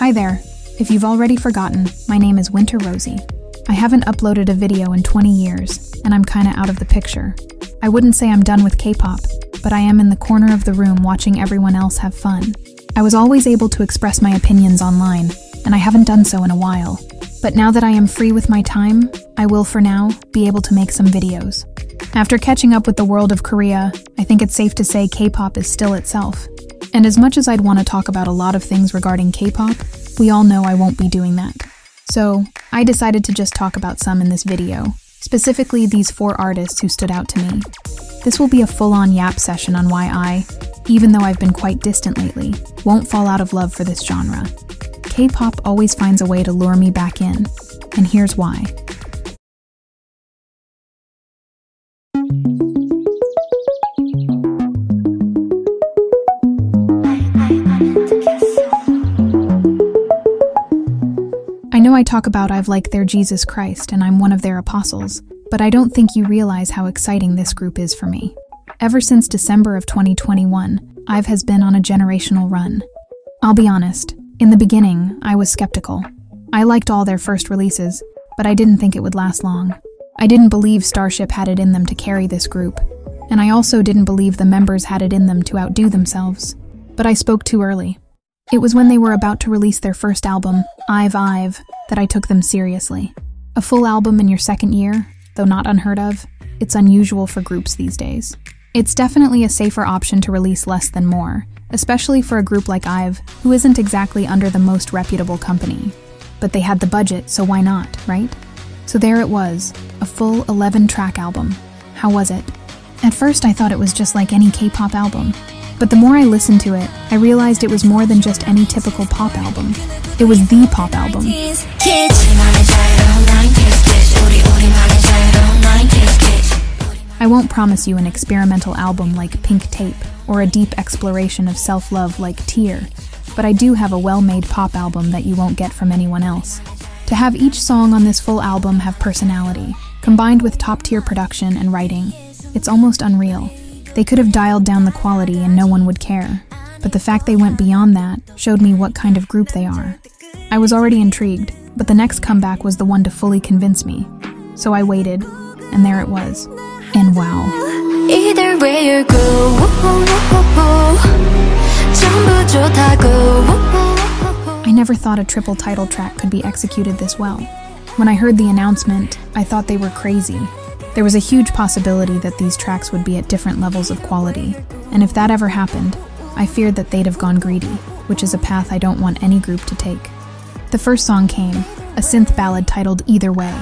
Hi there. If you've already forgotten, my name is Winter Rosie. I haven't uploaded a video in 20 years, and I'm kinda out of the picture. I wouldn't say I'm done with K-pop, but I am in the corner of the room watching everyone else have fun. I was always able to express my opinions online, and I haven't done so in a while. But now that I am free with my time, I will, for now, be able to make some videos. After catching up with the world of Korea, I think it's safe to say K-pop is still itself. And as much as I'd want to talk about a lot of things regarding K-pop, we all know I won't be doing that. So, I decided to just talk about some in this video, specifically these 4 artists who stood out to me. This will be a full-on yap session on why I, even though I've been quite distant lately, won't fall out of love for this genre. K-pop always finds a way to lure me back in, and here's why. I know I talk about IVE like they're Jesus Christ and I'm one of their apostles, but I don't think you realize how exciting this group is for me. Ever since December of 2021, IVE has been on a generational run. I'll be honest, in the beginning, I was skeptical. I liked all their first releases, but I didn't think it would last long. I didn't believe Starship had it in them to carry this group, and I also didn't believe the members had it in them to outdo themselves. But I spoke too early. It was when they were about to release their first album, IVE, that I took them seriously. A full album in your second year, though not unheard of, it's unusual for groups these days. It's definitely a safer option to release less than more, especially for a group like IVE, who isn't exactly under the most reputable company. But they had the budget, so why not, right? So there it was, a full 11-track album. How was it? At first I thought it was just like any K-pop album. But the more I listened to it, I realized it was more than just any typical pop album. It was the pop album. I won't promise you an experimental album like Pink Tape, or a deep exploration of self-love like Tear, but I do have a well-made pop album that you won't get from anyone else. To have each song on this full album have personality, combined with top-tier production and writing, it's almost unreal. They could have dialed down the quality and no one would care, but the fact they went beyond that showed me what kind of group they are. I was already intrigued, but the next comeback was the one to fully convince me. So I waited, and there it was. And wow. Either way you go, I never thought a triple title track could be executed this well. When I heard the announcement, I thought they were crazy. There was a huge possibility that these tracks would be at different levels of quality, and if that ever happened, I feared that they'd have gone greedy, which is a path I don't want any group to take. The first song came, a synth ballad titled Either Way.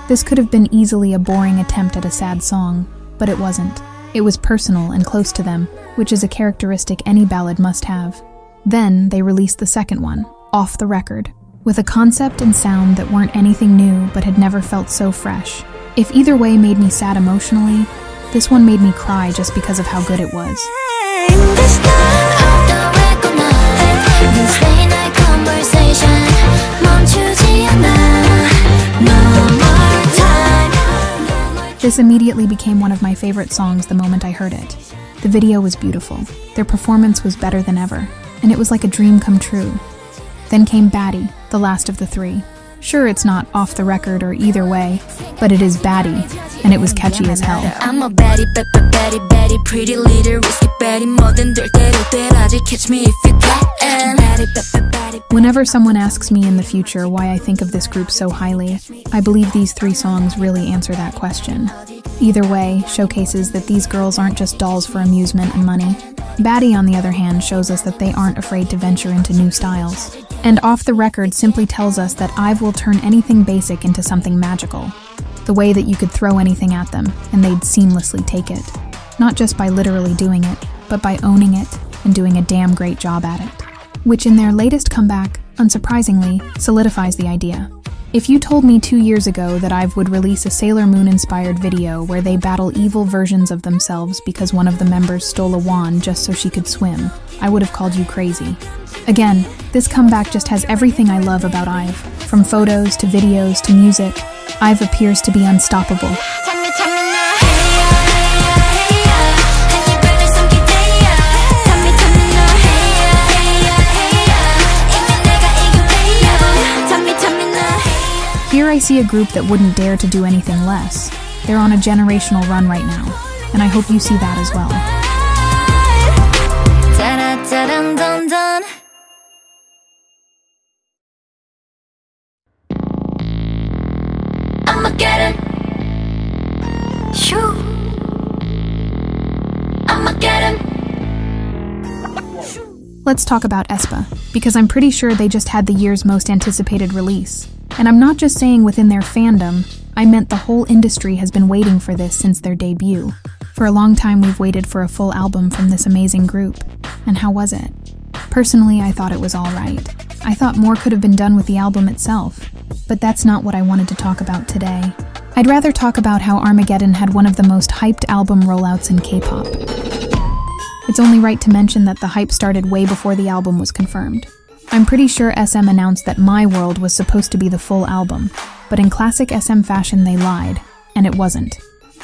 This could have been easily a boring attempt at a sad song, but it wasn't. It was personal and close to them, which is a characteristic any ballad must have. Then they released the second one, Off the Record, with a concept and sound that weren't anything new but had never felt so fresh. If Either Way made me sad emotionally, this one made me cry just because of how good it was. This immediately became one of my favorite songs the moment I heard it. The video was beautiful, their performance was better than ever, and it was like a dream come true. Then came Baddie, the last of the 3. Sure, it's not Off the Record or Either Way, but it is Baddie, and it was catchy as hell. I'm a baddie, baddie, pretty little risky baddie, 뭐든 될 대로 돼라지, catch me if you can. Whenever someone asks me in the future why I think of this group so highly, I believe these 3 songs really answer that question. Either Way showcases that these girls aren't just dolls for amusement and money. Baddie, on the other hand, shows us that they aren't afraid to venture into new styles. And Off the Record simply tells us that IVE will turn anything basic into something magical. The way that you could throw anything at them, and they'd seamlessly take it. Not just by literally doing it, but by owning it and doing a damn great job at it. Which in their latest comeback, unsurprisingly, solidifies the idea. If you told me 2 years ago that IVE would release a Sailor Moon-inspired video where they battle evil versions of themselves because one of the members stole a wand just so she could swim, I would have called you crazy. Again, this comeback just has everything I love about IVE. From photos to videos to music, IVE appears to be unstoppable. I see a group that wouldn't dare to do anything less. They're on a generational run right now, and I hope you see that as well. I'ma get it. Shoo. I'ma get him. Let's talk about aespa, because I'm pretty sure they just had the year's most anticipated release. And I'm not just saying within their fandom, I meant the whole industry has been waiting for this since their debut. For a long time we've waited for a full album from this amazing group. And how was it? Personally, I thought it was alright. I thought more could have been done with the album itself. But that's not what I wanted to talk about today. I'd rather talk about how Armageddon had one of the most hyped album rollouts in K-pop. It's only right to mention that the hype started way before the album was confirmed. I'm pretty sure SM announced that My World was supposed to be the full album, but in classic SM fashion they lied, and it wasn't.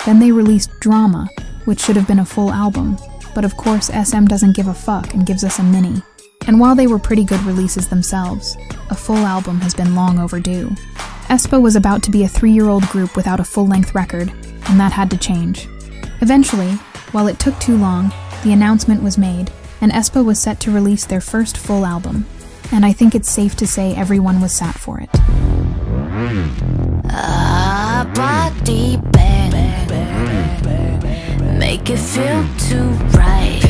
Then they released Drama, which should have been a full album, but of course SM doesn't give a fuck and gives us a mini. And while they were pretty good releases themselves, a full album has been long overdue. aespa was about to be a 3-year-old group without a full-length record, and that had to change. Eventually, while it took too long, the announcement was made, and aespa was set to release their first full album. And I think it's safe to say everyone was sat for it. Body bang, make it feel too right.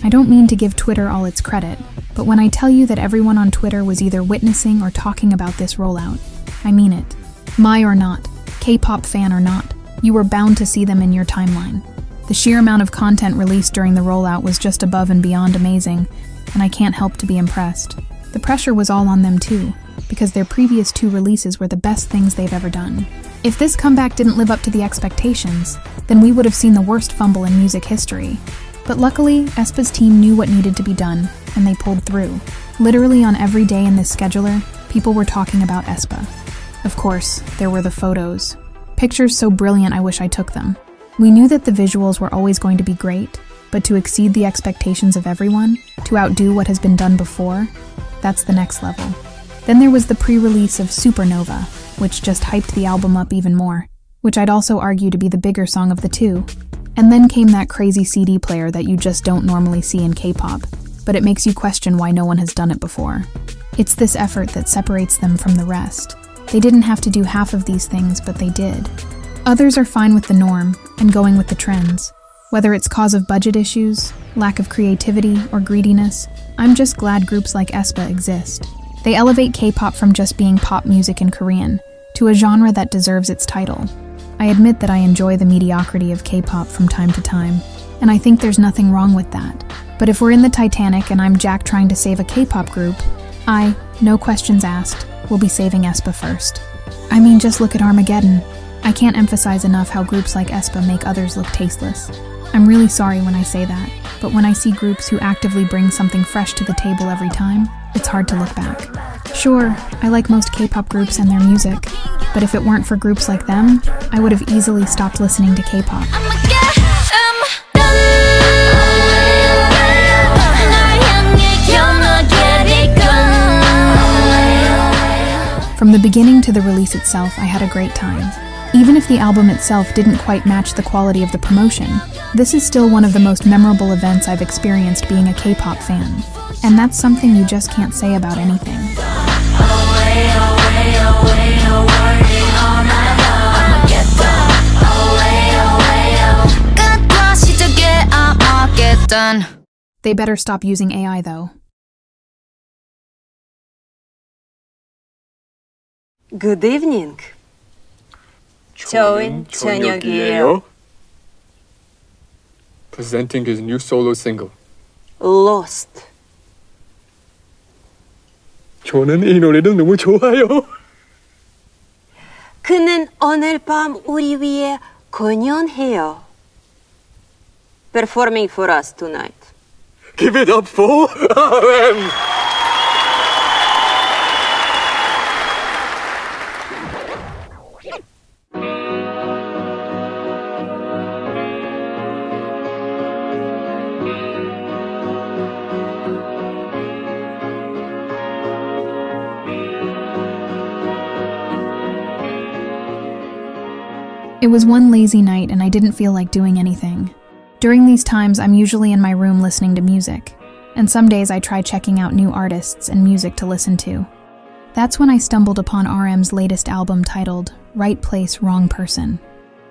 I don't mean to give Twitter all its credit, but when I tell you that everyone on Twitter was either witnessing or talking about this rollout, I mean it. My or not, K-pop fan or not, you were bound to see them in your timeline. The sheer amount of content released during the rollout was just above and beyond amazing, and I can't help to be impressed. The pressure was all on them too, because their previous 2 releases were the best things they've ever done. If this comeback didn't live up to the expectations, then we would have seen the worst fumble in music history. But luckily, aespa's team knew what needed to be done, and they pulled through. Literally on every day in this scheduler, people were talking about aespa. Of course, there were the photos. Pictures so brilliant I wish I took them. We knew that the visuals were always going to be great, but to exceed the expectations of everyone, to outdo what has been done before, that's the next level. Then there was the pre-release of Supernova, which just hyped the album up even more, which I'd also argue to be the bigger song of the 2. And then came that crazy CD player that you just don't normally see in K-pop, but it makes you question why no one has done it before. It's this effort that separates them from the rest. They didn't have to do half of these things, but they did. Others are fine with the norm and going with the trends. Whether it's cause of budget issues, lack of creativity, or greediness, I'm just glad groups like aespa exist. They elevate K-pop from just being pop music in Korean to a genre that deserves its title. I admit that I enjoy the mediocrity of K-pop from time to time, and I think there's nothing wrong with that. But if we're in the Titanic and I'm Jack trying to save a K-pop group, I, no questions asked, will be saving aespa first. I mean, just look at Armageddon. I can't emphasize enough how groups like aespa make others look tasteless. I'm really sorry when I say that, but when I see groups who actively bring something fresh to the table every time, it's hard to look back. Sure, I like most K-pop groups and their music, but if it weren't for groups like them, I would have easily stopped listening to K-pop. From the beginning to the release itself, I had a great time. Even if the album itself didn't quite match the quality of the promotion, this is still one of the most memorable events I've experienced being a K-pop fan. And that's something you just can't say about anything. They better stop using AI though. Good evening. 좋은 저녁이에요. Presenting his new solo single. Lost. 저는 이 노래를 너무 좋아요. 그는 오늘 밤 우리 위해 공연해요. Performing for us tonight. Give it up for RM. It was one lazy night and I didn't feel like doing anything. During these times, I'm usually in my room listening to music, and some days I try checking out new artists and music to listen to. That's when I stumbled upon RM's latest album titled Right Place, Wrong Person.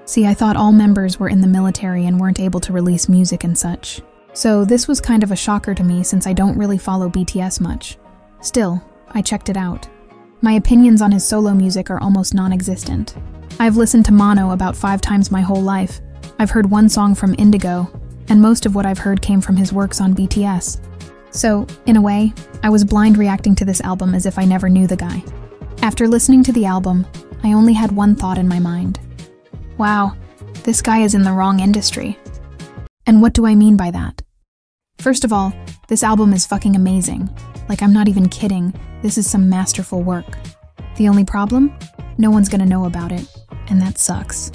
See, I thought all members were in the military and weren't able to release music and such. So this was kind of a shocker to me since I don't really follow BTS much. Still, I checked it out. My opinions on his solo music are almost non-existent. I've listened to Mono about 5 times my whole life. I've heard one song from Indigo, and most of what I've heard came from his works on BTS. So, in a way, I was blind reacting to this album as if I never knew the guy. After listening to the album, I only had one thought in my mind. Wow, this guy is in the wrong industry. And what do I mean by that? First of all, this album is fucking amazing. Like, I'm not even kidding, this is some masterful work. The only problem? No one's gonna know about it, and that sucks.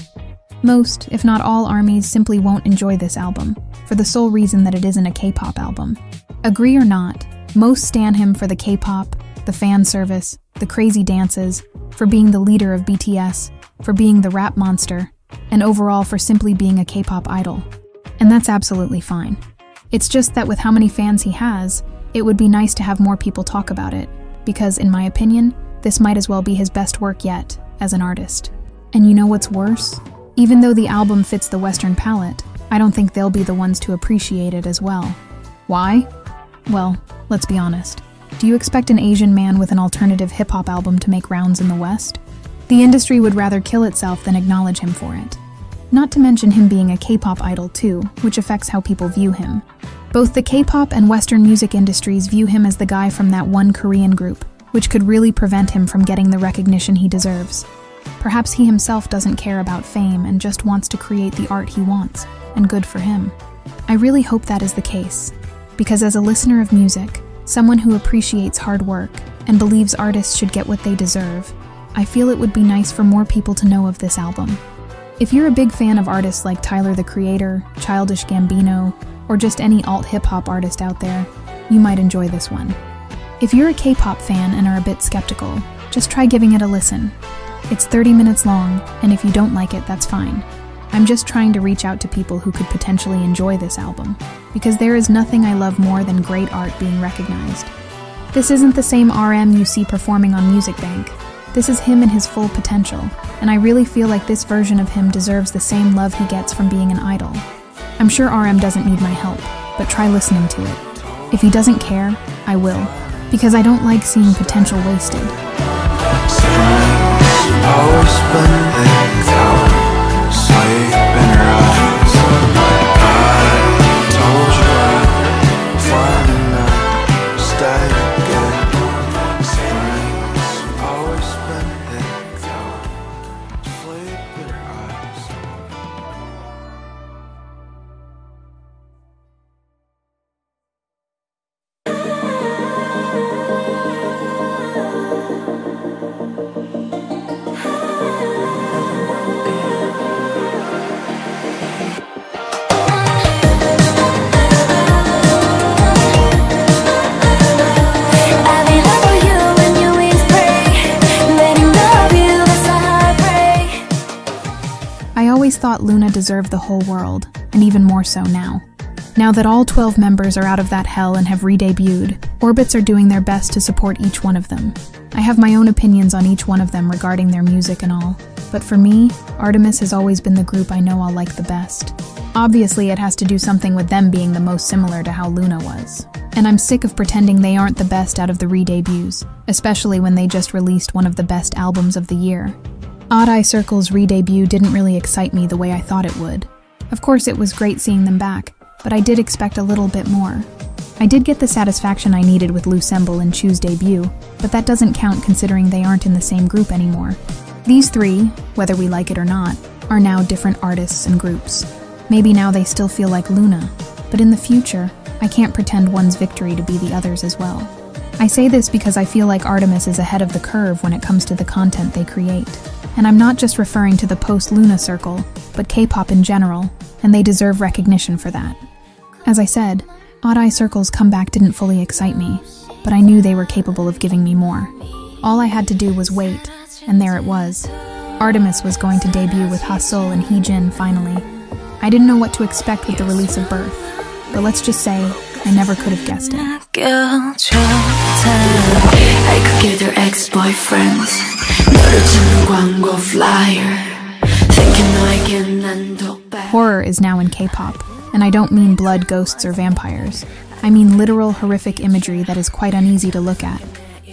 Most, if not all, ARMYs simply won't enjoy this album, for the sole reason that it isn't a K-pop album. Agree or not, most stan him for the K-pop, the fan service, the crazy dances, for being the leader of BTS, for being the rap monster, and overall for simply being a K-pop idol. And that's absolutely fine. It's just that with how many fans he has, it would be nice to have more people talk about it, because in my opinion, this might as well be his best work yet, as an artist. And you know what's worse? Even though the album fits the Western palette, I don't think they'll be the ones to appreciate it as well. Why? Well, let's be honest. Do you expect an Asian man with an alternative hip-hop album to make rounds in the West? The industry would rather kill itself than acknowledge him for it. Not to mention him being a K-pop idol too, which affects how people view him. Both the K-pop and Western music industries view him as the guy from that one Korean group, which could really prevent him from getting the recognition he deserves. Perhaps he himself doesn't care about fame and just wants to create the art he wants, and good for him. I really hope that is the case, because as a listener of music, someone who appreciates hard work and believes artists should get what they deserve, I feel it would be nice for more people to know of this album. If you're a big fan of artists like Tyler the Creator, Childish Gambino, or just any alt-hip-hop artist out there, you might enjoy this one. If you're a K-pop fan and are a bit skeptical, just try giving it a listen. It's 30 minutes long, and if you don't like it, that's fine. I'm just trying to reach out to people who could potentially enjoy this album, because there is nothing I love more than great art being recognized. This isn't the same RM you see performing on Music Bank. This is him in his full potential, and I really feel like this version of him deserves the same love he gets from being an idol. I'm sure RM doesn't need my help, but try listening to it. If he doesn't care, I will, because I don't like seeing potential wasted. Always spending without sleep in her eyes. I told you I'd find enough, stay again. Springs, always spending without sleep in her eyes. I always thought Luna deserved the whole world, and even more so now. Now that all 12 members are out of that hell and have re-debuted, Orbits are doing their best to support each one of them. I have my own opinions on each one of them regarding their music and all, but for me, Artemis has always been the group I know I'll like the best. Obviously, it has to do something with them being the most similar to how Luna was. And I'm sick of pretending they aren't the best out of the re-debuts, especially when they just released one of the best albums of the year. Odd Eye Circle's re-debut didn't really excite me the way I thought it would. Of course, it was great seeing them back, but I did expect a little bit more. I did get the satisfaction I needed with Lucemble and Chu's debut, but that doesn't count considering they aren't in the same group anymore. These three, whether we like it or not, are now different artists and groups. Maybe now they still feel like Luna, but in the future, I can't pretend one's victory to be the other's as well. I say this because I feel like Artemis is ahead of the curve when it comes to the content they create. And I'm not just referring to the post-Luna circle, but K-pop in general, and they deserve recognition for that. As I said, Odd Eye Circle's comeback didn't fully excite me, but I knew they were capable of giving me more. All I had to do was wait, and there it was. Artemis was going to debut with Ha-Seul and Heejin finally. I didn't know what to expect with the release of Birth, but let's just say I never could have guessed it. I could get their ex-boyfriends 너를 찍는 광고 flyer thinking 너에겐 난 독백. Horror is now in K-pop, and I don't mean blood, ghosts, or vampires. I mean literal horrific imagery that is quite uneasy to look at.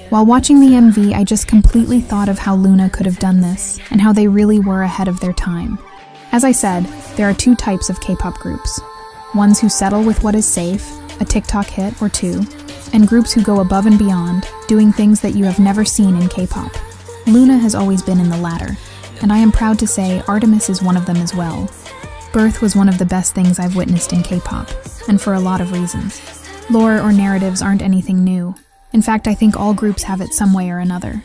While watching the MV, I just completely thought of how LOONA could have done this, and how they really were ahead of their time. As I said, there are two types of K-pop groups. Ones who settle with what is safe, a TikTok hit or two, and groups who go above and beyond, doing things that you have never seen in K-pop. LOONA has always been in the latter, and I am proud to say Artemis is one of them as well. Birth was one of the best things I've witnessed in K-pop, and for a lot of reasons. Lore or narratives aren't anything new. In fact, I think all groups have it some way or another.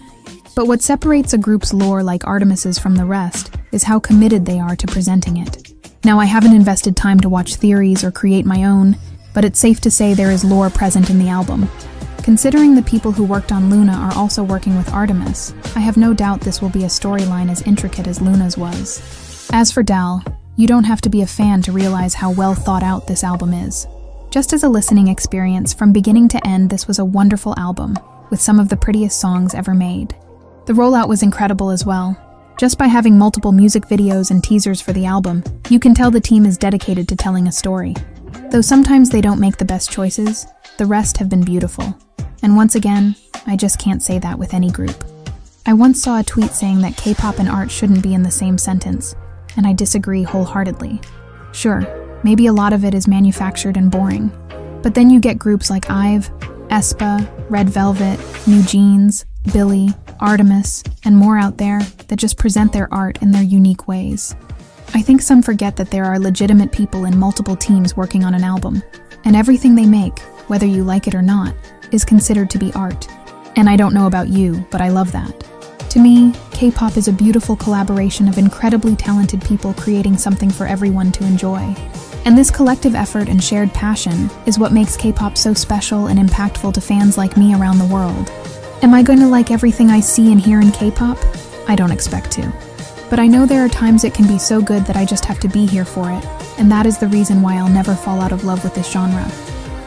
But what separates a group's lore like Artemis's from the rest is how committed they are to presenting it. Now, I haven't invested time to watch theories or create my own, but it's safe to say there is lore present in the album. Considering the people who worked on LOONA are also working with Artemis, I have no doubt this will be a storyline as intricate as LOONA's was. As for Dal, you don't have to be a fan to realize how well thought out this album is. Just as a listening experience, from beginning to end, this was a wonderful album, with some of the prettiest songs ever made. The rollout was incredible as well. Just by having multiple music videos and teasers for the album, you can tell the team is dedicated to telling a story. Though sometimes they don't make the best choices, the rest have been beautiful. And once again, I just can't say that with any group. I once saw a tweet saying that K-pop and art shouldn't be in the same sentence, and I disagree wholeheartedly. Sure, maybe a lot of it is manufactured and boring, but then you get groups like IVE, aespa, Red Velvet, New Jeans, Billy, Artemis, and more out there that just present their art in their unique ways. I think some forget that there are legitimate people in multiple teams working on an album, and everything they make, whether you like it or not, is considered to be art. And I don't know about you, but I love that. To me, K-pop is a beautiful collaboration of incredibly talented people creating something for everyone to enjoy. And this collective effort and shared passion is what makes K-pop so special and impactful to fans like me around the world. Am I going to like everything I see and hear in K-pop? I don't expect to. But I know there are times it can be so good that I just have to be here for it, and that is the reason why I'll never fall out of love with this genre.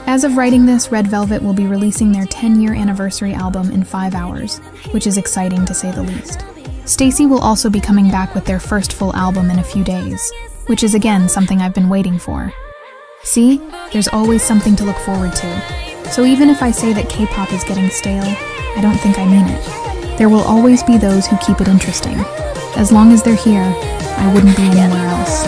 As of writing this, Red Velvet will be releasing their 10-year anniversary album in 5 hours, which is exciting to say the least. STAYC will also be coming back with their first full album in a few days, which is again something I've been waiting for. See, there's always something to look forward to. So even if I say that K-pop is getting stale, I don't think I mean it. There will always be those who keep it interesting. As long as they're here, I wouldn't be anywhere else.